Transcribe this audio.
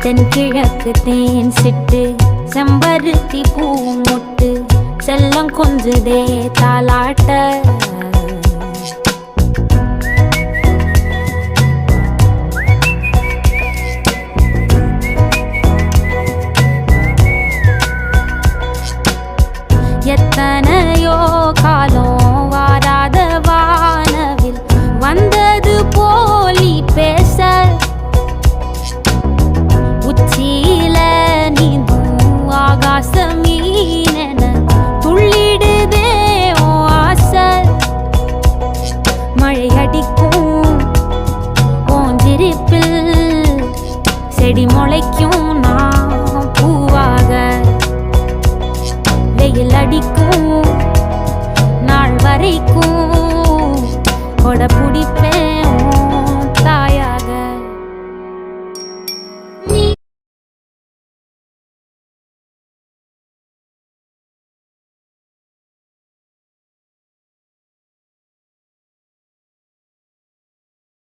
தென்கிழக்கு தேன் சிட்டு செம்பருத்தி பூ முட்டு செல்லம் கொஞ்சுதே தாலாட்ட எத்தனையோ காலம் வாராத வானவில் வந்தது போலி பேச உச்சியில நீந்தும் ஆகாச மீனென துள்ளிடுதே ஓ ஆசை மழை அடிக்கும் ஓஞ்சிருப்பில் செடி முளைக்கும் நான் பூவாக வெயில் அடிக்கும் நாள் வரைக்கும் கொடை பிடிப்பேன்